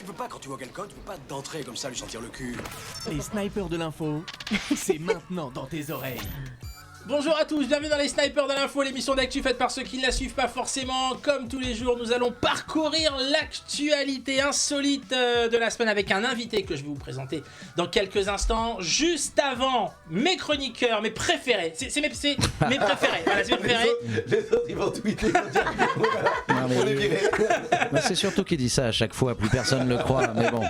veux pas, quand tu vois quelqu'un, tu peux pas d'entrer comme ça, lui sentir le cul. Les snipers de l'info, c'est maintenant dans tes oreilles. Bonjour à tous, bienvenue dans les Snipers de l'info, l'émission d'actu faite par ceux qui ne la suivent pas forcément. Comme tous les jours, nous allons parcourir l'actualité insolite de la semaine avec un invité que je vais vous présenter dans quelques instants. Juste avant, mes chroniqueurs, mes préférés, c'est mes préférés, voilà, c'est mes préférés. Les autres, ils vont tweeter, ils vont dire Non, mais on est viré. c'est surtout qu'il dit ça à chaque fois, plus personne ne le croit, mais bon.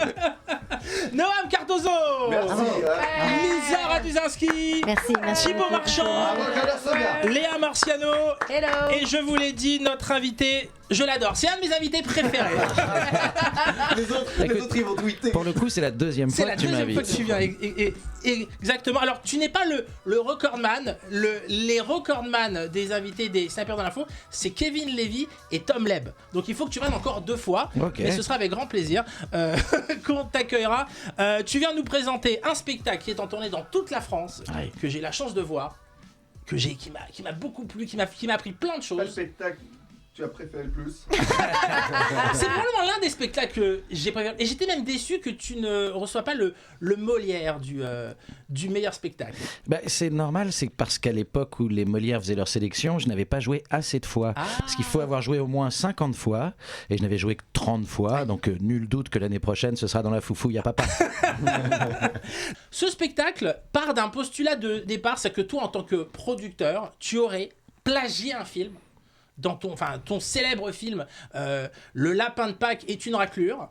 Noam Cardozo, Merci. Lisa Raduzinski, Merci. Thibaut Marchand, Léa Marciano. Hello. Et je vous l'ai dit, notre invité, je l'adore, c'est un de mes invités préférés. Les autres, ils vont tweeter. Pour le coup, c'est la deuxième C'est fois la que tu deuxième fois que m'invites. tu viens. Exactement. Alors, tu n'es pas le recordman. Les recordman des invités des Snipers dans l'info, c'est Kevin Levy et Tom Leb. Donc, il faut que tu viennes encore 2 fois. Ok. Et ce sera avec grand plaisir qu'on t'accueillera. Tu viens nous présenter un spectacle qui est en tournée dans toute la France, Ouais. que j'ai la chance de voir, qui m'a beaucoup plu, qui m'a appris plein de Quel choses. spectacle tu as préféré le plus? C'est probablement l'un des spectacles que j'ai préféré. Et j'étais même déçu que tu ne reçois pas le Molière du meilleur spectacle. Bah, c'est normal, c'est parce qu'à l'époque où les Molières faisaient leur sélection, je n'avais pas joué assez de fois. Parce qu'il faut avoir joué au moins 50 fois, et je n'avais joué que 30 fois, donc nul doute que l'année prochaine, ce sera dans la foufouille à papa. Ce spectacle part d'un postulat de départ, c'est que toi, en tant que producteur, tu aurais plagié un film dans ton célèbre film Le Lapin de Pâques est une raclure.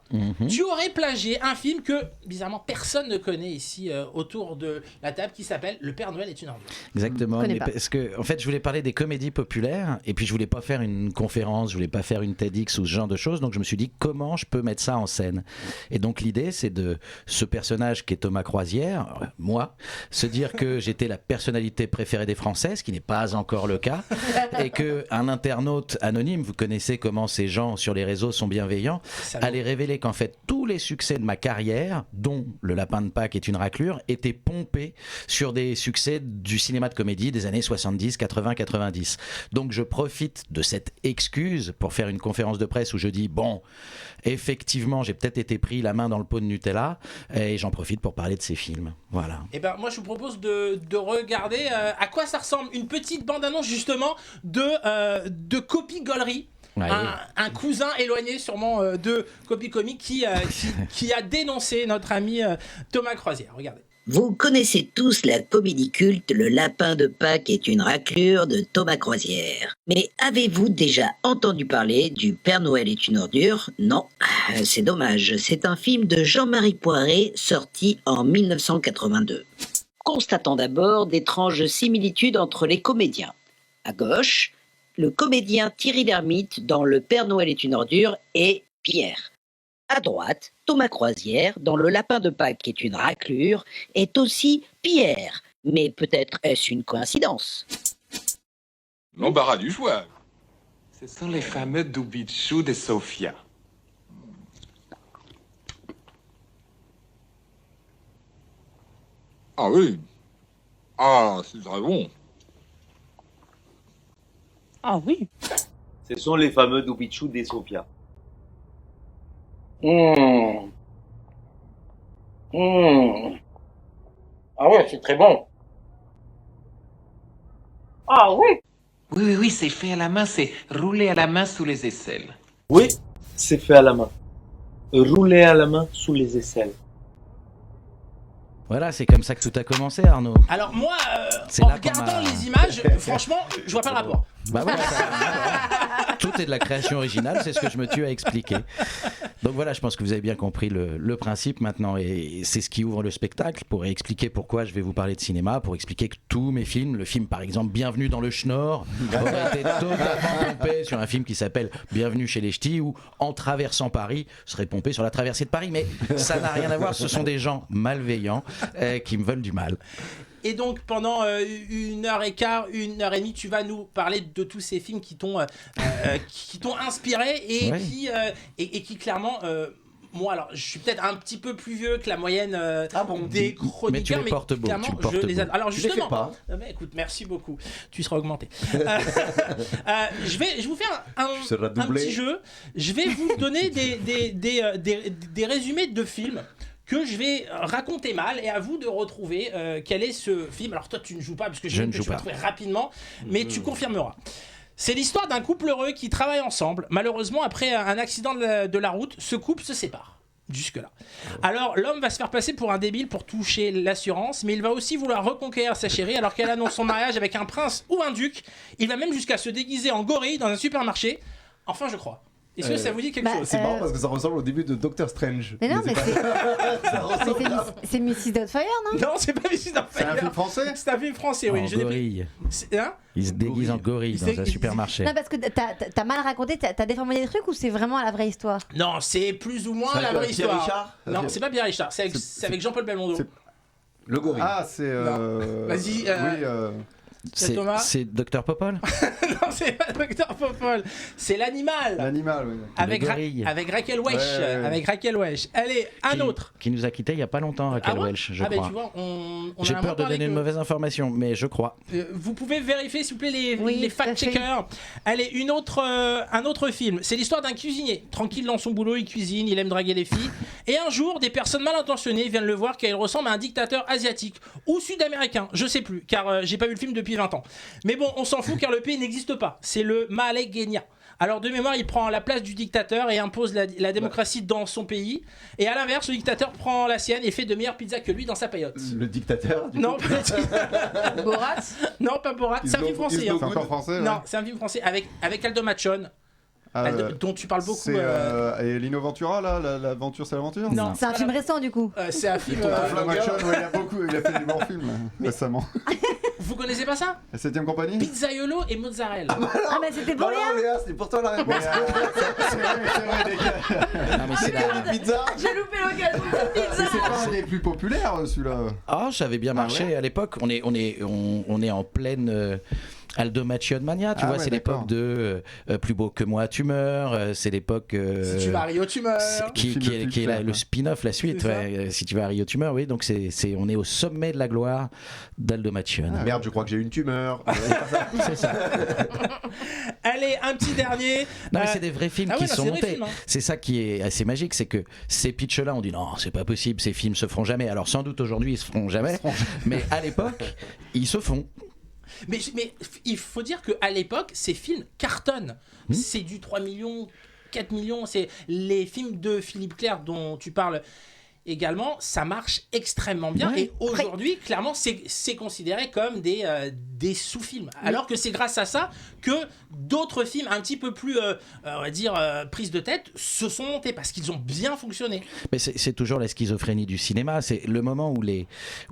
Tu aurais plagié un film que, bizarrement, personne ne connaît ici autour de la table, qui s'appelle Le Père Noël est une ordure. Exactement, connais mais pas. parce que en fait je voulais parler des comédies populaires et puis je voulais pas faire une conférence, je voulais pas faire une TEDx ou ce genre de choses, donc je me suis dit comment je peux mettre ça en scène. Et donc l'idée c'est de ce personnage qui est Thomas Croisière, moi, se dire que j'étais la personnalité préférée des Français, ce qui n'est pas encore le cas, et que un internaute anonyme, vous connaissez comment ces gens sur les réseaux sont bienveillants, Salaud. allait révéler qu'en fait tous les succès de ma carrière, dont Le Lapin de Pâques est une raclure, étaient pompés sur des succès du cinéma de comédie des années 70, 80, 90. Donc je profite de cette excuse pour faire une conférence de presse où je dis bon, effectivement j'ai peut-être été pris la main dans le pot de Nutella et j'en profite pour parler de ces films. Voilà. Et ben moi je vous propose de regarder à quoi ça ressemble une petite bande-annonce justement de Copy Gollery. Ouais. Un cousin éloigné sûrement de Copy Comic qui a dénoncé notre ami Thomas Croisière. Regardez. Vous connaissez tous la comédie culte Le Lapin de Pâques est une raclure de Thomas Croisière. Mais avez-vous déjà entendu parler du Père Noël est une ordure? Non, c'est dommage. C'est un film de Jean-Marie Poiré sorti en 1982. Constatons d'abord d'étranges similitudes entre les comédiens. À gauche, le comédien Thierry Lhermitte dans Le Père Noël est une ordure et Pierre. À droite, Thomas Croisière, dans Le Lapin de Pâques est une raclure, est aussi Pierre. Mais peut-être est-ce une coïncidence? L'embarras du choix. Ce sont les fameux doubichous de Sofia. Ah oui. Ah, c'est très bon. Ah oui. Ce sont les fameux doubichous des Sofia. Ah ouais, c'est très bon. Ah oui. Oui, c'est fait à la main, c'est roulé à la main sous les aisselles. Oui, c'est fait à la main. Rouler à la main sous les aisselles. Voilà, c'est comme ça que tout a commencé, Arnaud. Alors moi, C'est en là qu'on regardant a- les images, franchement, je vois pas le rapport. Bah voilà, tout est de la création originale, c'est ce que je me tue à expliquer. Donc voilà, je pense que vous avez bien compris le principe maintenant, et c'est ce qui ouvre le spectacle, pour expliquer pourquoi je vais vous parler de cinéma, pour expliquer que tous mes films, le film par exemple Bienvenue dans le Schnorr, aurait été totalement pompé sur un film qui s'appelle Bienvenue chez les Ch'tis, ou En traversant Paris serait pompé sur la traversée de Paris, mais ça n'a rien à voir, ce sont des gens malveillants qui me veulent du mal. Et donc pendant 1h15, 1h30, tu vas nous parler de tous ces films qui t'ont inspiré et Ouais. qui clairement moi, alors, je suis peut-être un petit peu plus vieux que la moyenne des Mais tu chroniqueurs, les portes beau, clairement, tu portes je les beau. adore. Alors Tu les fais justement, pas. écoute, merci beaucoup. Tu seras augmenté. Je vais vous faire un seras doublé. petit jeu. Je vais vous donner des résumés de films que je vais raconter mal et à vous de retrouver quel est ce film. Alors toi tu ne joues pas parce que Je ne que joue tu vas pas. trouver rapidement, mais tu confirmeras. C'est l'histoire d'un couple heureux qui travaille ensemble. Malheureusement, après un accident de la route, ce couple se sépare. Jusque-là. Alors, l'homme va se faire passer pour un débile pour toucher l'assurance, mais il va aussi vouloir reconquérir sa chérie alors qu'elle annonce son mariage avec un prince ou un duc. Il va même jusqu'à se déguiser en gorille dans un supermarché. Enfin, je crois. Est-ce que ça vous dit quelque chose? C'est marrant parce que ça ressemble au début de Doctor Strange. Mais non, mais Ça ressemble à- c'est Mrs. Doubtfire, non? Non, c'est pas Mrs. Doubtfire. C'est un film français. C'est un film français, oui. En Je l'ai pris. gorille. Hein? Il se déguise en gorille dans un supermarché. Non, parce que t'as mal raconté, t'as déformé des trucs ou c'est vraiment la vraie histoire? Non, c'est plus ou moins C'est la avec vraie Pierre histoire. Richard Non, c'est pas Pierre Richard, c'est avec Jean-Paul Belmondo. c'est- Le gorille. Ah, c'est. Vas-y, Oui. Thomas. C'est Dr Popol. Non, c'est pas Dr Popol, c'est l'animal. L'animal, oui. Avec, Le gorille. avec Raquel Welch. Ouais. Avec Raquel Welch. Allez, un autre. Qui nous a quittés il y a pas longtemps, Raquel Ah ouais Welch, je ah ben crois. tu vois, on J'ai a peur de donner une mauvaise information, mais je crois. Vous pouvez vérifier s'il vous plaît les tout à fact-checkers. Allez, un autre film. C'est l'histoire d'un cuisinier. Tranquille dans son boulot, il cuisine, il aime draguer les filles. Et un jour, des personnes mal intentionnées viennent le voir car il ressemble à un dictateur asiatique ou sud-américain. Je sais plus, car j'ai pas vu le film depuis 20 ans. Mais bon, on s'en fout car le pays n'existe pas. C'est le Malek Guénia. Alors de mémoire, il prend la place du dictateur et impose la démocratie dans son pays. Et à l'inverse, le dictateur prend la sienne et fait de meilleures pizzas que lui dans sa paillote. Le dictateur. du Non, coup. pas Borat? non, pas Borat. C'est un film français. C'est hein. encore français. Non, c'est un film français avec Aldo Machon, dont tu parles beaucoup. C'est et Lino Ventura là, l'aventure c'est l'aventure. Non. C'est un film récent du coup. C'est un film. Aldo Machon, ouais, il a fait des bons films récemment. Vous connaissez pas ça? La 7ème compagnie. Pizzaiolo et Mozzarella. Ah, mais c'était pour rien! Léa, c'était pour toi la réponse. C'est vrai, les gars. Non, mais c'est la- Pizza. J'ai loupé l'occasion de Mais pizza! c'est pas un des plus populaires celui-là. Ah, ça avait bien marché à l'époque. On est en pleine Aldo Machon mania, tu Ah vois, ouais, c'est d'accord. l'époque de Plus beau que moi, tu meurs. C'est l'époque. Si tu vas à Rio, tu meurs. Qui Le film est culte, le spin-off, la suite. C'est ça. Ouais. Si tu vas à Rio, tu meurs, oui. Donc on est au sommet de la gloire d'Aldo Machon. Merde, je crois que j'ai une tumeur. C'est ça. Allez, un petit dernier. Non, mais c'est des vrais films ah qui ouais, non, sont c'est des vrais montés. films, hein. C'est ça qui est assez magique, c'est que ces pitchs-là, on dit non, c'est pas possible, ces films se feront jamais. Alors sans doute aujourd'hui, ils se feront jamais, mais à l'époque, ils se font. Mais il faut dire qu'à l'époque, ces films cartonnent. C'est du 3 millions, 4 millions. C'est les films de Philippe Clair dont tu parles également. Ça marche extrêmement bien. Ouais. Et aujourd'hui, clairement, c'est considéré comme des sous-films. Alors que c'est grâce à ça que d'autres films un petit peu plus, on va dire, prise de tête se sont montés parce qu'ils ont bien fonctionné. Mais c'est toujours la schizophrénie du cinéma. C'est le moment où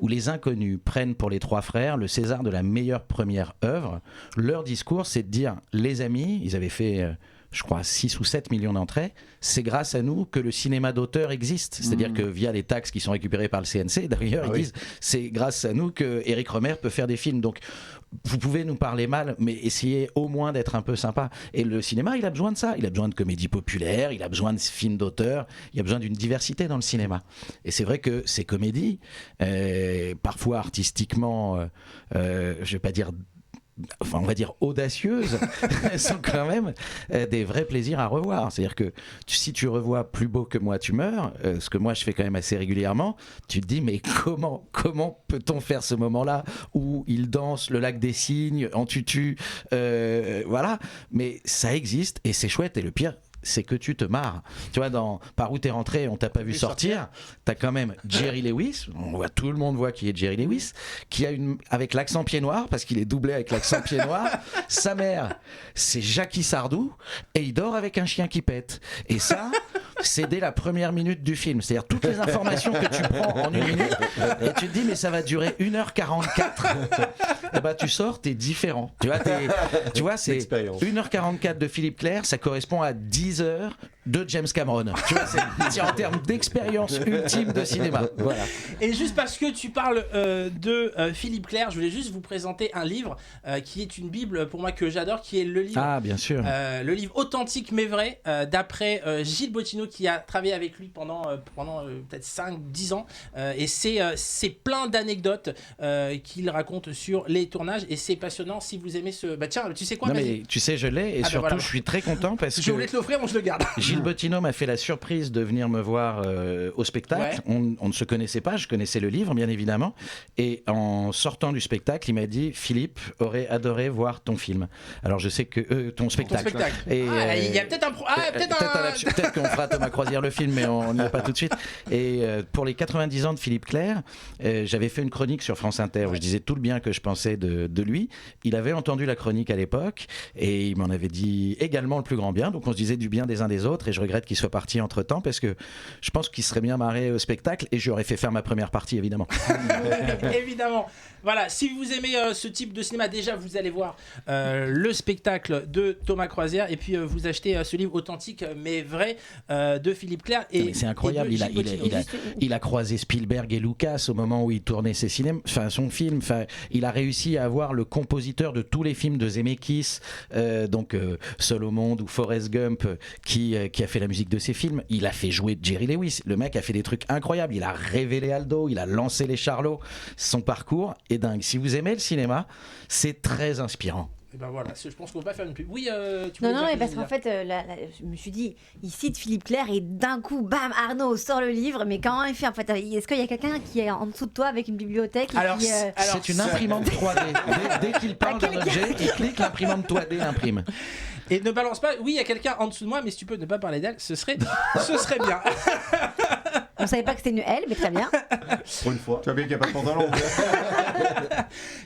les inconnus prennent pour les trois frères le César de la meilleure première œuvre. Leur discours, c'est de dire, les amis, ils avaient fait... je crois 6 ou 7 millions d'entrées, c'est grâce à nous que le cinéma d'auteur existe. C'est-à-dire que via les taxes qui sont récupérées par le CNC, d'ailleurs, ils disent, c'est grâce à nous que Éric Rohmer peut faire des films. Donc, vous pouvez nous parler mal, mais essayez au moins d'être un peu sympa. Et le cinéma, il a besoin de ça. Il a besoin de comédie populaire, il a besoin de films d'auteur, il a besoin d'une diversité dans le cinéma. Et c'est vrai que ces comédies, parfois artistiquement, je vais pas dire... enfin on va dire audacieuses, sont quand même des vrais plaisirs à revoir. C'est-à-dire que si tu revois Plus beau que moi tu meurs, ce que moi je fais quand même assez régulièrement, tu te dis mais comment peut-on faire ce moment-là où il danse le lac des cygnes en tutu, voilà, mais ça existe et c'est chouette. Et le pire, c'est que tu te marres. Tu vois, dans Par où t'es rentré, on t'a pas vu sortir. T'as quand même Jerry Lewis. Tout le monde voit qui est Jerry Lewis, qui a avec l'accent pied noir, parce qu'il est doublé avec l'accent pied noir. Sa mère, c'est Jackie Sardou, et il dort avec un chien qui pète. Et ça, c'est dès la première minute du film. C'est-à-dire toutes les informations que tu prends en 1 minute, et tu te dis, mais ça va durer 1h44. Et bah, tu sors, t'es différent. Tu vois, c'est 1h44 de Philippe Clair, ça correspond à 10 heures de James Cameron. Tu vois, c'est en termes d'expérience ultime de cinéma. Voilà. Et juste parce que tu parles de Philippe Clair, je voulais juste vous présenter un livre qui est une bible pour moi que j'adore, qui est le livre. Ah, bien sûr. Le livre authentique mais vrai d'après Gilles Bottineau qui a travaillé avec lui pendant peut-être 5-10 ans. Et c'est plein d'anecdotes qu'il raconte sur les tournages. Et c'est passionnant si vous aimez ce... Bah tiens, tu sais quoi, Non mais tu sais, je l'ai, et surtout voilà. je suis très content parce Je que voulais te l'offrir, moi je le garde. Gilles Bottineau m'a fait la surprise de venir me voir au spectacle. Ouais. On ne se connaissait pas, je connaissais le livre bien évidemment. Et en sortant du spectacle, il m'a dit: Philippe aurait adoré voir ton film. Alors je sais que ton spectacle. Et, il y a peut-être un... peut-être qu'on fera Thomas Croisière le film, mais on n'y va pas tout de suite. Et pour les 90 ans de Philippe Clair, j'avais fait une chronique sur France Inter où je disais tout le bien que je pensais de lui. Il avait entendu la chronique à l'époque et il m'en avait dit également le plus grand bien. Donc on se disait du bien des uns des autres, et je regrette qu'il soit parti entre temps parce que je pense qu'il serait bien marré au spectacle, et j'aurais fait faire ma première partie évidemment. Évidemment. Voilà, si vous aimez ce type de cinéma, déjà vous allez voir le spectacle de Thomas Croisière, et puis vous achetez ce livre authentique mais vrai de Philippe Clair. Et, mais c'est incroyable, il a croisé Spielberg et Lucas au moment où il tournait son film. Il a réussi à avoir le compositeur de tous les films de Zemeckis, donc Seul au monde ou Forrest Gump, qui a fait la musique de ses films. Il a fait jouer Jerry Lewis. Le mec a fait des trucs incroyables. Il a révélé Aldo, il a lancé les Charlots. Son parcours est dingue. Si vous aimez le cinéma, c'est très inspirant. Et ben voilà, je pense qu'on va pas faire une pub. Oui, tu Non, voulais dire, parce qu'en fait, je me suis dit, il cite Philippe Clair et d'un coup, bam, Arnaud sort le livre. Mais comment il fait en fait? Est-ce qu'il y a quelqu'un qui est en dessous de toi avec une bibliothèque c'est une imprimante 3D. Dès qu'il parle d'un objet, il clique, l'imprimante 3D imprime. Et ne balance pas. Oui, il y a quelqu'un en dessous de moi, mais si tu peux ne pas parler d'elle, ce serait bien. On savait pas que c'était une L, mais très bien. Pour une fois. Tu vois bien qu'il n'y a pas de pantalon.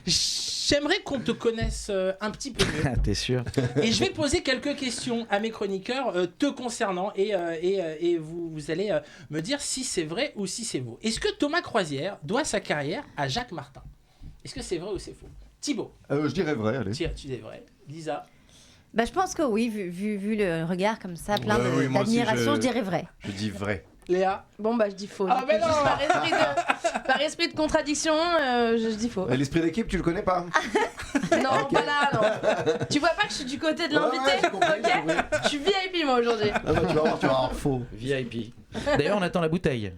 J'aimerais qu'on te connaisse un petit peu mieux. T'es sûr? Et je vais poser quelques questions à mes chroniqueurs te concernant, et vous allez me dire si c'est vrai ou si c'est faux. Est-ce que Thomas Croisière doit sa carrière à Jacques Martin? Est-ce que c'est vrai ou c'est faux? Thibaut? Je dirais vrai, allez. Tu dis vrai. Lisa? Bah, je pense que oui, vu le regard comme ça, plein d'admiration, je dirais vrai. Je dis vrai. Léa? Bon, bah, je dis faux. Ah, mais non. Par esprit de contradiction, je dis faux. L'esprit d'équipe, tu le connais pas? Non, pas là, non. Tu vois pas que je suis du côté de l'invité? Ok. Je suis VIP, moi, aujourd'hui. Ah bah, tu vas avoir faux. VIP. D'ailleurs, on attend la bouteille.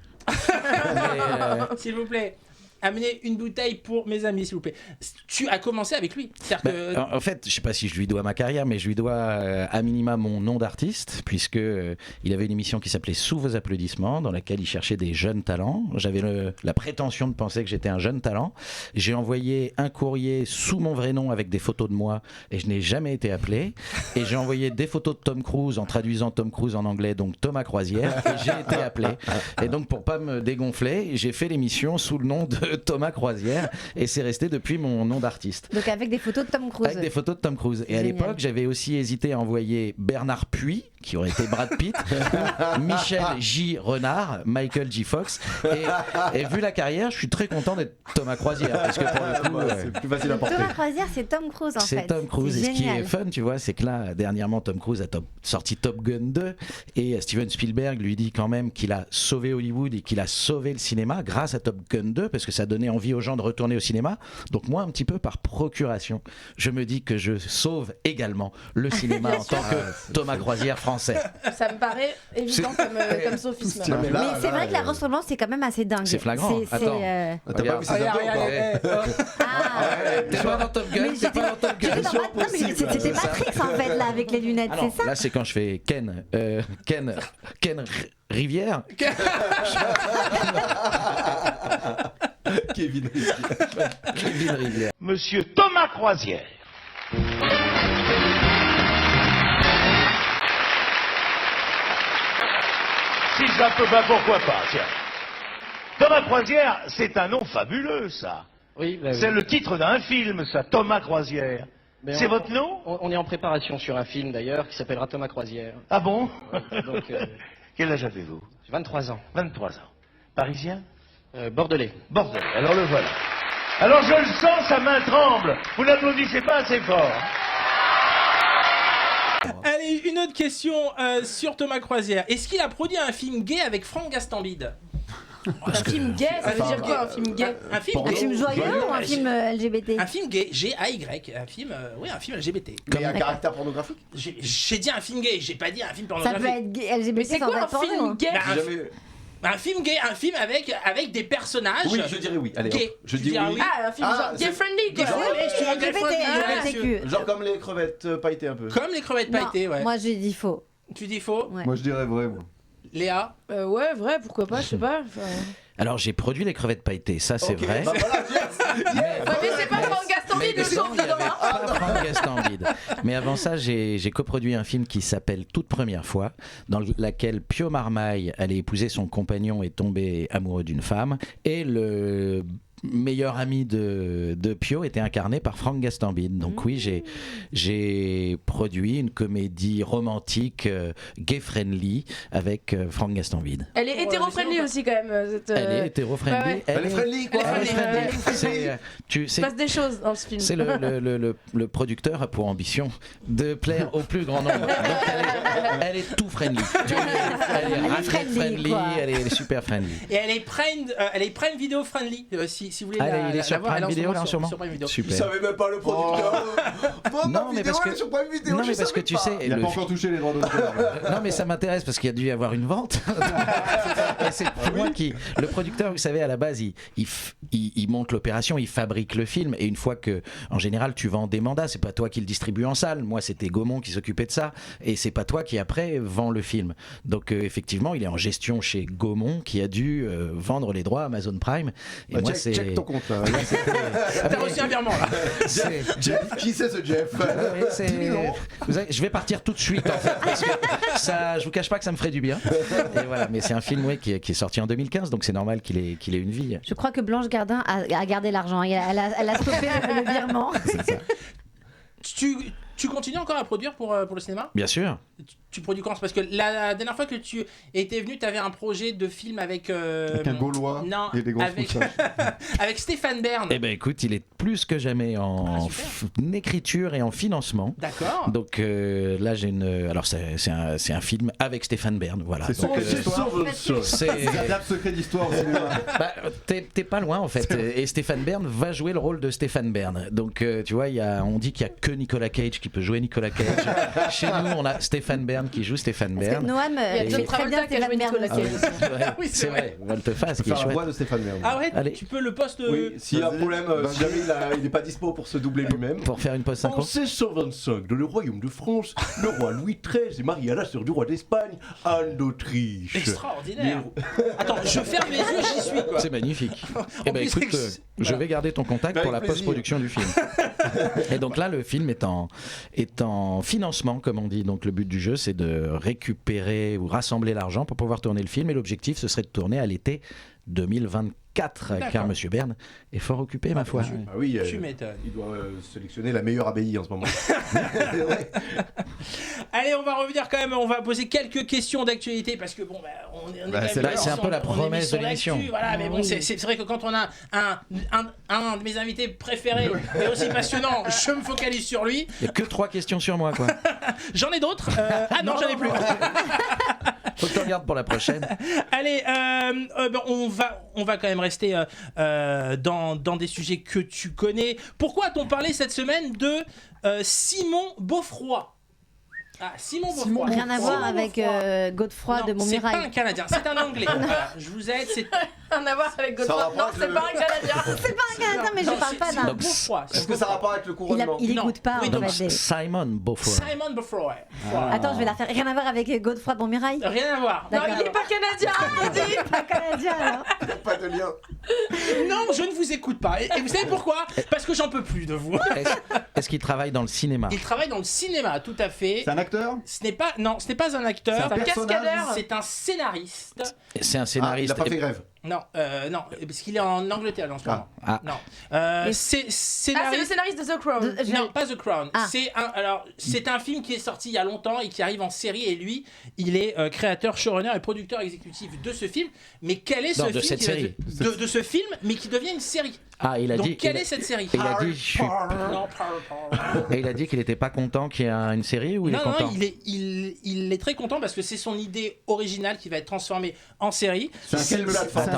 S'il vous plaît. Amenez une bouteille pour mes amis, s'il vous plaît. Tu as commencé avec lui. En fait, je sais pas si je lui dois ma carrière, mais je lui dois à minima mon nom d'artiste, puisque il avait une émission qui s'appelait Sous vos applaudissements, dans laquelle il cherchait des jeunes talents. J'avais la prétention de penser que j'étais un jeune talent. J'ai envoyé un courrier sous mon vrai nom avec des photos de moi, et je n'ai jamais été appelé. Et j'ai envoyé des photos de Tom Cruise en traduisant Tom Cruise en anglais, donc Thomas Croisière, et j'ai été appelé. Et donc, pour pas me dégonfler, j'ai fait l'émission sous le nom de Thomas Croisière, et c'est resté depuis mon nom d'artiste. Donc avec des photos de Tom Cruise. Avec des photos de Tom Cruise. Et à l'époque, j'avais aussi hésité à envoyer Bernard Puy, qui aurait été Brad Pitt, ou Michel J. Renard, Michael J. Fox. Et vu la carrière, je suis très content d'être Thomas Croisière, parce que pour le coup, c'est plus facile à porter. Thomas Croisière, c'est Tom Cruise en fait. C'est Tom Cruise. Et ce qui est fun, tu vois, c'est que là, dernièrement, Tom Cruise a sorti Top Gun 2, et Steven Spielberg lui dit quand même qu'il a sauvé Hollywood et qu'il a sauvé le cinéma grâce à Top Gun 2, parce que ça donnait envie aux gens de retourner au cinéma. Donc moi, un petit peu par procuration, je me dis que je sauve également le cinéma en tant que Thomas Croisière français. Ça me paraît évident comme sophisme. Mais c'est vrai que la ressemblance c'est quand même assez dingue. C'est flagrant. Attends. T'as pas vu ses abdos? T'es pas dans Top Gun, t'es pas dans Top Gun. C'était Matrix en fait là avec les lunettes, c'est ça? Là c'est quand je fais Ken Rivière. Kevin Rivière. Monsieur Thomas Croisière. Si ça peut, bah pourquoi pas, tiens. Thomas Croisière, c'est un nom fabuleux, ça. Oui, c'est le titre d'un film, ça, Thomas Croisière. C'est votre nom? On est en préparation sur un film, d'ailleurs, qui s'appellera Thomas Croisière. Ah bon? Donc, quel âge avez-vous? 23 ans. 23 ans. Parisien? Bordelais. Bordelais, alors le voilà. Alors je le sens, sa main tremble. Vous n'applaudissez pas assez fort. Allez, une autre question sur Thomas Croisière. Est-ce qu'il a produit un film gay avec Franck Gastambide? Un film gay, ça veut dire quoi un film gay? Un film joyeux ou un film LGBT? Un film gay, G-A-Y, un film LGBT. Mais un caractère pornographique? J'ai dit un film gay, j'ai pas dit un film Ça pornographique. peut être gay, LGBT. Mais c'est sans quoi être un film porno. gay? Un film gay, un film avec des personnages. Oui, je dirais oui. Allez, gays. hop, je dis oui. Ah, un film genre gay friendly quoi. Genre comme les crevettes pailletées un peu. Comme les crevettes pailletées, ouais. Moi j'ai dit faux. Tu dis faux? Ouais. Moi je dirais vrai, moi. Léa? Ouais, vrai, pourquoi pas, je sais pas. Alors j'ai produit les crevettes pailletées, ça c'est vrai. Bah voilà, Mais c'est pas Franck Gastambide le son dedans. Pas Franck Gastambide. Mais avant ça, j'ai coproduit un film qui s'appelle Toute première fois, dans laquelle Pio Marmaille allait épouser son compagnon et tomber amoureux d'une femme, et le meilleur ami de Pio était incarné par Franck Gastambide. Donc oui, j'ai produit une comédie romantique gay-friendly avec Franck Gastambide. Elle est hétéro-friendly aussi quand même. Elle est hétéro-friendly. Ouais, ouais. Elle est friendly quoi. Elle est friendly. Il se passe des choses dans ce film. C'est le producteur a pour ambition de plaire au plus grand nombre. Donc elle est tout friendly. Elle est friendly, elle est super friendly. Et elle est Prime Video friendly si vous voulez il est sur voir, Prime elle est Video là en ce moment. sur Prime Video. Super. Il savait même pas le producteur. Non mais parce que sur Prime Video, non mais parce que tu sais, il a pas encore touché les droits d'auteur. Non mais ça m'intéresse parce qu'il y a dû y avoir une vente. Et c'est moi qui le producteur, vous savez, à la base il monte l'opération, il fabrique le film, et une fois que en général tu vends des mandats, c'est pas toi qui le distribue en salle. Moi c'était Gaumont qui s'occupait de ça, et c'est pas toi qui après vend le film. Donc effectivement il est en gestion chez Gaumont qui a dû vendre les droits à Amazon Prime. Et moi c'est check ton compte là. T'as reçu un virement là. Jeff, qui c'est ce Jeff? Je vais partir tout de suite en fait, parce que ça, je vous cache pas que ça me ferait du bien. Et voilà, mais c'est un film qui est sorti en 2015, donc c'est normal qu'il ait une vie. Je crois que Blanche Gardin a gardé l'argent. Elle a stoppé le virement. Tu continues encore à produire pour le cinéma? Bien sûr. Tu produis quand? Parce que la dernière fois que tu étais venu, tu avais un projet de film avec un Gaulois et des grosses moustaches. Avec Stéphane Bern. Eh ben écoute, il est plus que jamais en écriture et en financement. D'accord. Donc là j'ai alors c'est un film avec Stéphane Bern, voilà. C'est Secret d'Histoire. C'est Secret d'Histoire au cinéma. Bah, t'es pas loin en fait. Et Stéphane Bern va jouer le rôle de Stéphane Bern. Donc tu vois, on dit qu'il y a que Nicolas Cage qui peut jouer Nicolas Cage. Chez nous, on a Stéphane Bern qui joue Stéphane Bern. Noam, il y a John Travolta qui a joué Nicolas Cage. Oui, c'est vrai. Volte-face qui est faire la chouette. voix de Stéphane Bern. Ah ouais, Allez. tu peux le poste. Oui, s'il y a un problème, si jamais il n'est pas dispo pour se doubler lui-même. Pour faire une pause synchro. En 1625, dans le royaume de France, le roi Louis XIII est marié à la sœur du roi d'Espagne, Anne d'Autriche. Extraordinaire. Attends, je ferme les yeux, j'y suis quoi. C'est magnifique. Eh ben écoute, je vais garder ton contact pour la post-production du film. Et donc là, le film est en financement, comme on dit. Donc le but du jeu, c'est de récupérer ou rassembler l'argent pour pouvoir tourner le film. Et l'objectif, ce serait de tourner à l'été 2024, car Monsieur Bern est fort occupé, ma foi. Ah oui, tu m'étonnes. Il doit sélectionner la meilleure abbaye en ce moment. Allez, on va revenir quand même, on va poser quelques questions d'actualité parce que bon, on est c'est un peu la promesse de l'émission. Voilà, mais bon, c'est vrai que quand on a un de mes invités préférés et aussi passionnant, je me focalise sur lui. Il n'y a que 3 questions sur moi, quoi. J'en ai d'autres. Ah non, j'en ai plus. Faut que tu regardes pour la prochaine. Allez, on va quand même rester dans des sujets que tu connais. Pourquoi a-t-on parlé cette semaine de Simon Beaufroid? Ah, Simon Beaufroid. Rien à voir avec Godefroy de Montmirail. C'est pas un Canadien, c'est un Anglais. Voilà, je vous aide, c'est Rien à voir avec Godefroy. Non, c'est pas un Canadien. C'est pas un Canadien, mais je parle pas d'un. Beaufroid. Est-ce que ça a rapport avec le couronnement? Il écoute pas. Oui, en donc, fait. Simon Beaufroid. Simon Beaufroid. Attends, je vais la faire. Rien à voir avec Godefroy de Montmirail. Rien à voir. Non, il est pas canadien, on dit. Pas canadien alors. Pas de lien. Non, je ne vous écoute pas. Et vous savez pourquoi? Parce que j'en peux plus de vous. Est-ce qu'il travaille dans le cinéma? Il travaille dans le cinéma, tout à fait. C'est un acteur? Ce n'est pas un acteur. C'est un cascadeur. C'est un scénariste. C'est un scénariste. Il a pas fait grève. Non, parce qu'il est en Angleterre en ce moment. Ah. Non. C'est le scénariste de The Crown. Non, pas The Crown. Ah. C'est un film qui est sorti il y a longtemps et qui arrive en série, et lui, il est créateur, showrunner et producteur exécutif de ce film. Mais quel est ce film de cette série. de ce film, mais qui devient une série. Ah, il a Donc dit. quelle est cette série? Il a dit. Et il a dit qu'il n'était pas content qu'il y ait une série ou il est content? Non, il est très content parce que c'est son idée originale qui va être transformée en série. C'est un film plateforme. Ça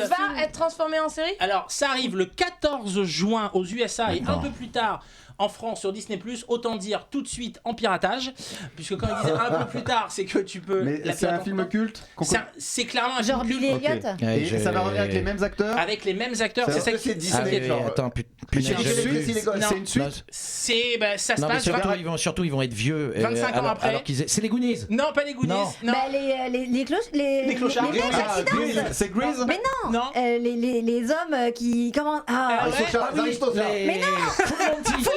va être transformé en série. Alors, ça arrive le 14 juin aux USA et un peu plus tard en France sur Disney+, autant dire tout de suite en piratage, puisque quand il disait un peu plus tard, c'est que tu peux... Mais c'est un film culte? C'est clairement un Genre film Billy culte. Elliot. Et ça va revenir avec les mêmes acteurs? Avec les mêmes acteurs, c'est ça qui est Disney. Attends, c'est une suite? Ça se non, mais passe... surtout, ils vont être vieux. 25 ans après. Alors c'est les Goonies. Non, pas les Goonies. Non. Bah, les clochards. les mecs qui dansent. C'est Grease? Mais non. Les hommes qui comment Ah, mais non.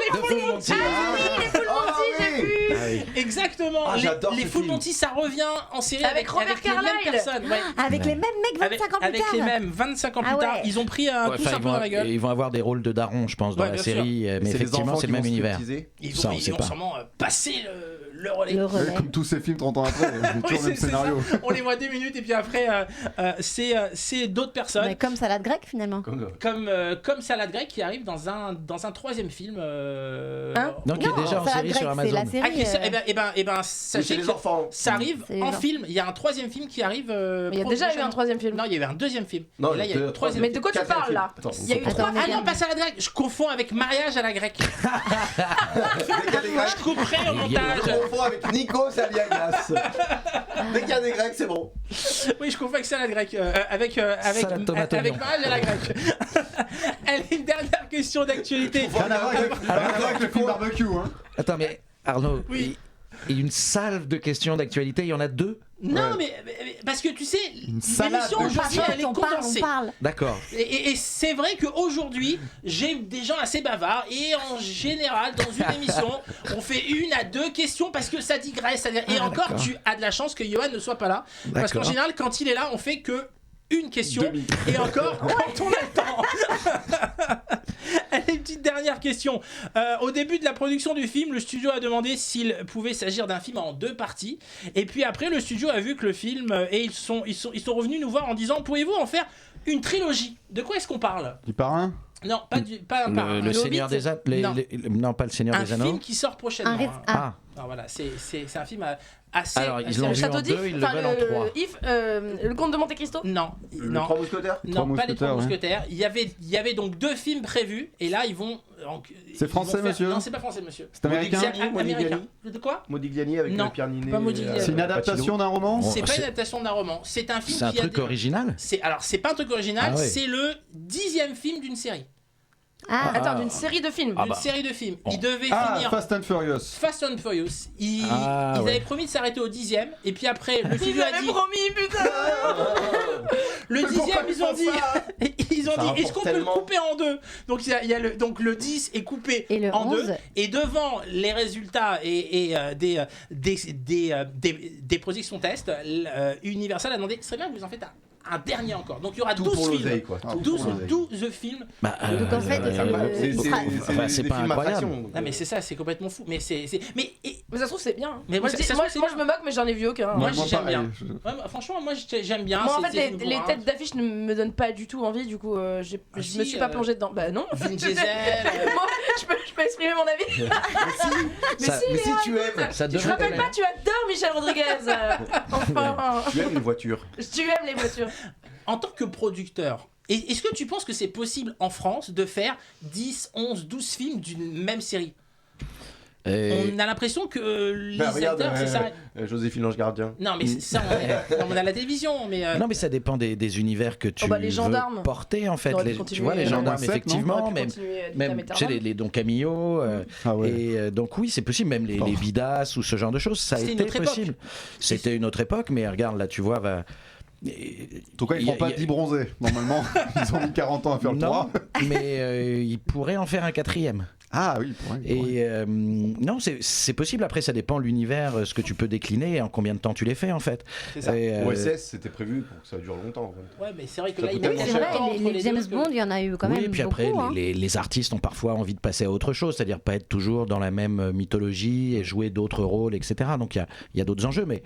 Full Monty. Les Full Monty, j'ai vu. Exactement. Les Full Monty, ça revient en série avec Robert les mêmes Carlyle. personnes. Avec les mêmes mecs 25 ans plus tard. Avec les mêmes 25 ans plus Ah ouais. tard. Ils ont pris tous un peu dans la gueule. Ils vont avoir des rôles de darons, je pense, dans la bien série. Mais effectivement, c'est le même univers. Ils Ça, on vont sait pas. sûrement passer le relais. Comme tous ces films 30 ans après, c'est toujours le même scénario. On les voit 10 minutes et puis après, c'est d'autres personnes. Mais comme salade grecque finalement. Comme Salade Grecque qui arrive dans un troisième film. Donc il est déjà en série sur Amazon. Sachez que ça arrive en film. Il y a un troisième film qui arrive. Il y a déjà eu un troisième film. Non, il y avait un deuxième film. Non, et là, il y a un troisième Mais film. de quoi tu parles là? Il y a eu trois. Ah non, pas Salade Grecque. Je confonds avec Mariage à la grecque. Je couperai au montage. Je confonds avec Nikos Aliagas. Dès qu'il y a des Grecs, c'est bon. Oui, je confonds avec Salade Grecque. Avec tomate oignon. Mariage à la grecque. Elle est une dernière question d'actualité. Rien à voir avec le film barbecue. Attends, mais Arnaud, Oui. il y a une salve de questions d'actualité, il y en a deux? Non, mais parce que tu sais, l'émission aujourd'hui, elle est condensée. D'accord. Et c'est vrai qu'aujourd'hui, j'ai des gens assez bavards et en général, dans une émission, on fait 1 à 2 questions parce que ça digresse. Et encore, tu as de la chance que Johan ne soit pas là. Parce qu'en général, quand il est là, on fait que une question et encore quand on a le temps. Allez, une petite dernière question. Au début de la production du film, le studio a demandé s'il pouvait s'agir d'un film en 2 parties. Et puis après, le studio a vu que le film et ils sont revenus nous voir en disant: pouvez-vous en faire une trilogie? De quoi est-ce qu'on parle? Du parrain? Non, pas un parrain. Le Seigneur des Anneaux. Non, pas le Seigneur des Anneaux. Un film qui sort prochainement. Alors voilà, c'est un film assez. Alors ils l'ont vu en 2, ils le veulent en 3. Le Comte de Monte Cristo? Non. Les Trois Mousquetaires? Non, pas les Trois Mousquetaires. Il y avait donc 2 films prévus et là ils vont. C'est français, monsieur? Non, c'est pas français, monsieur. C'est américain? Américain. De quoi? Modigliani avec Pierre Ninet. Pas Modigliani. C'est une adaptation d'un roman? C'est pas une adaptation d'un roman. C'est un film. C'est un truc original? Alors c'est pas un truc original. Ah ouais. C'est le 10e film d'une série. Attends, d'une série de films. Une série de films. Ils devaient finir. Fast and Furious. Fast and Furious. Ils avaient promis de s'arrêter au 10e. Et puis après, le studio a dit. Promis, putain. Le 10e, ils ont dit est-ce qu'on peut le couper en 2? Donc il y a le 10 est coupé et le en 2. 11. Et devant les résultats et des projections tests, Universal a demandé: ce serait bien que vous en faites un dernier encore. Donc il y aura 12 films. 12 films. Donc en fait, c'est pas incroyable. Non mais c'est ça, c'est complètement fou. Mais mais ça se trouve c'est bien. Mais moi je me moque, mais j'en ai vu aucun. Moi j'aime bien. Franchement, moi j'aime bien. Moi en fait les têtes d'affiche ne me donnent pas du tout envie. Du coup, je me suis pas plongée dedans. Bah non. Vin Diesel. Moi, je peux exprimer mon avis. Mais si tu aimes, je te rappelle pas, tu adores Michel Rodriguez. Enfin. Tu aimes les voitures. Tu aimes les voitures. En tant que producteur, est-ce que tu penses que c'est possible en France de faire 10, 11, 12 films d'une même série? On a l'impression que les acteurs, c'est ça. Joséphine Ange Gardien. Non, mais c'est ça, on a la télévision. Mais Non, mais ça dépend des univers que tu les gendarmes. veux porter, en fait. Tu vois, les gendarmes, effectivement. Même tu sais, les Don Camillo. Et donc, oui, c'est possible. Même les Vidas ou ce genre de choses, ça a été possible. C'était une autre époque, mais regarde, là, tu vois, En tout cas, ils ne font pas 10 bronzés, normalement. Ils ont mis 40 ans à faire le 3. Mais ils pourraient en faire un 4e. Ah oui, pour Et non, c'est possible. Après, ça dépend de l'univers, ce que tu peux décliner et en combien de temps tu les fais en fait. C'est ça. OSS, c'était prévu pour que ça dure longtemps. En fait. Ouais, mais c'est vrai que Ça là, il coûte y a C'est vrai, les James Bond, il y en a eu quand même Oui, et puis beaucoup. après, hein. les artistes ont parfois envie de passer à autre chose, c'est-à-dire pas être toujours dans la même mythologie et jouer d'autres rôles, etc. Donc il y a d'autres enjeux, mais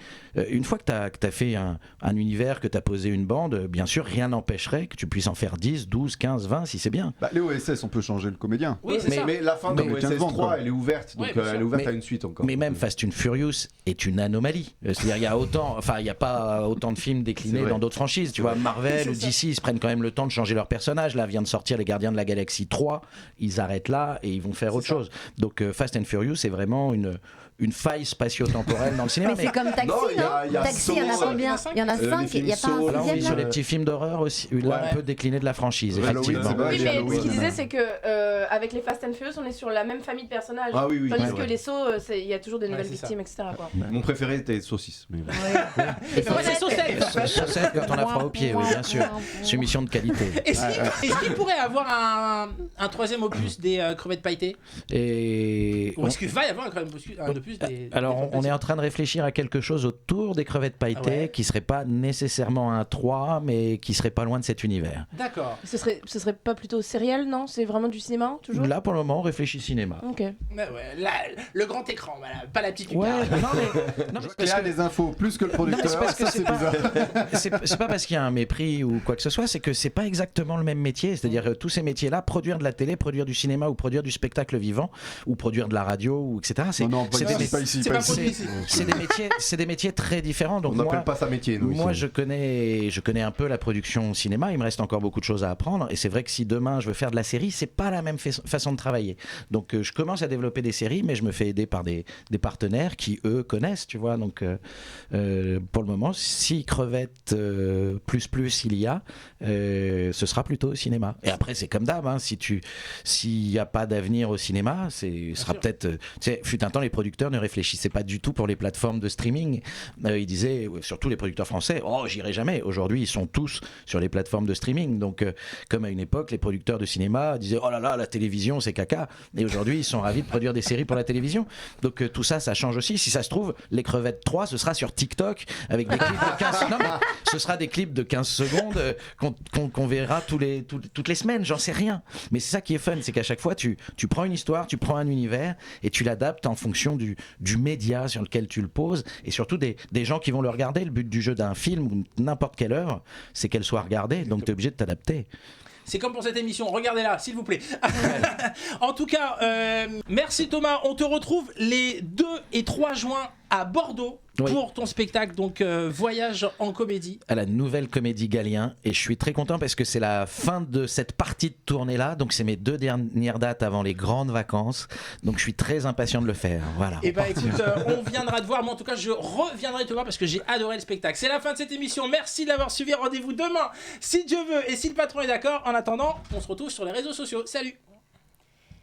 une fois que tu as fait un univers, que tu as posé une bande, bien sûr, rien n'empêcherait que tu puisses en faire 10, 12, 15, 20 si c'est bien. Bah, les OSS, on peut changer le comédien. Oui, c'est ça. Mais la fin de Comme OSS James Bond, 3, quoi. elle est ouverte, donc Ouais, bien elle est sûr. ouverte Mais- à une suite encore. Mais même Fast and Furious est une anomalie. C'est-à-dire il y a autant, enfin il n'y a pas autant de films C'est déclinés vrai. dans d'autres franchises. Tu vois, Marvel ou DC, ils se prennent quand même le temps de changer leur personnage. Là vient de sortir les Gardiens de la Galaxie 3, ils arrêtent là et ils vont faire autre chose. Donc Fast and Furious c'est vraiment une faille spatio-temporelle dans le cinéma. Mais c'est comme Taxi, Non, il y a- il y a Taxi, il y en a Saw, combien Il y en a les 5, il n'y a pas films Saw, un Là, on est sixième sur là les petits films d'horreur aussi, là un peu déclinés de la franchise. Halloween, Effectivement. c'est vrai. Oui, mais ce Halloween. qu'il disait, c'est que avec les Fast and Furious, on est sur la même famille de personnages. Ah oui, oui, Tandis c'est que vrai. les sauts, il y a toujours des nouvelles c'est ça. victimes, etc. Quoi. Mon préféré était Saucisse. Mais... Et moi, c'est Saucette. Saucette quand on a froid aux pieds, oui, bien sûr. Soumission de qualité. Est-ce qu'il pourrait avoir un troisième opus des crevettes pailletées? Et Ou est-ce qu'il va y avoir un opus des. alors, on est en train de réfléchir à quelque chose autour des crevettes pailletées qui serait pas nécessairement un 3, mais qui serait pas loin de cet univers. D'accord. Ce serait pas plutôt sériel, non? C'est vraiment du cinéma, toujours? Là, pour le moment, on réfléchit cinéma. Ok. Ouais, là, le grand écran, voilà, pas la petite Ouais, lucarne. non, mais, non, Il y a des infos plus que le Non, mais producteur. c'est parce que ça, c'est c'est pas, bizarre. c'est pas parce qu'il y a un mépris ou quoi que ce soit, c'est que c'est pas exactement le même métier. C'est-à-dire tous ces métiers-là, produire de la télé, produire du cinéma ou produire du spectacle vivant ou produire de la radio ou etc. C'est Non, pas c'est ici, des- pas ici, c'est pas pas ici. produit ici. c'est des métiers très différents. Donc On n'appelle moi, pas ça métier, nous. moi, ici. je connais un peu la production cinéma. Il me reste encore beaucoup de choses à apprendre. Et c'est vrai que si demain je veux faire de la série, c'est pas la même façon de travailler. Donc, je commence à développer des séries, mais je me fais aider par des partenaires qui eux connaissent, tu vois. Donc, pour le moment, si crevette plus il y a, ce sera plutôt au cinéma. Et après, c'est comme d'hab. Hein, s'il y a pas d'avenir au cinéma, ce sera peut-être. Tu sais, fut un temps, les producteurs ne réfléchissaient pas du tout pour les plateformes de streaming. Ils disaient, surtout les producteurs français, oh, j'irai jamais. Aujourd'hui, ils sont tous sur les plateformes de streaming. Donc, comme à une époque, les producteurs de cinéma disaient, oh là là, la télévision, c'est caca. Et aujourd'hui, ils sont ravis de produire des séries pour la télévision. Donc, tout ça, ça change aussi. Si ça se trouve, les crevettes 3, ce sera sur TikTok avec des clips de 15 non, mais ce sera des clips de 15 secondes qu'on verra toutes les semaines. J'en sais rien. Mais c'est ça qui est fun, c'est qu'à chaque fois, tu prends une histoire, tu prends un univers et tu l'adaptes en fonction du média sur lequel tu le poses et surtout des gens qui vont le regarder. Le but du jeu d'un film ou n'importe quelle œuvre, c'est qu'elle soit regardée. Donc, tu es obligé de t'adapter. C'est comme pour cette émission, regardez-la, s'il vous plaît. En tout cas, merci Thomas. On te retrouve les 2 et 3 juin à Bordeaux pour ton spectacle, donc Voyage en comédie. À la Nouvelle Comédie Galien. Et je suis très content parce que c'est la fin de cette partie de tournée-là. Donc, c'est mes 2 dernières dates avant les grandes vacances. Donc, je suis très impatient de le faire. Voilà. Et bah écoute, on viendra te voir, mais en tout cas, je reviendrai te voir parce que j'ai adoré le spectacle. C'est la fin de cette émission. Merci de l'avoir suivi. Rendez-vous demain, si Dieu veut et si le patron est d'accord. En attendant, on se retrouve sur les réseaux sociaux. Salut!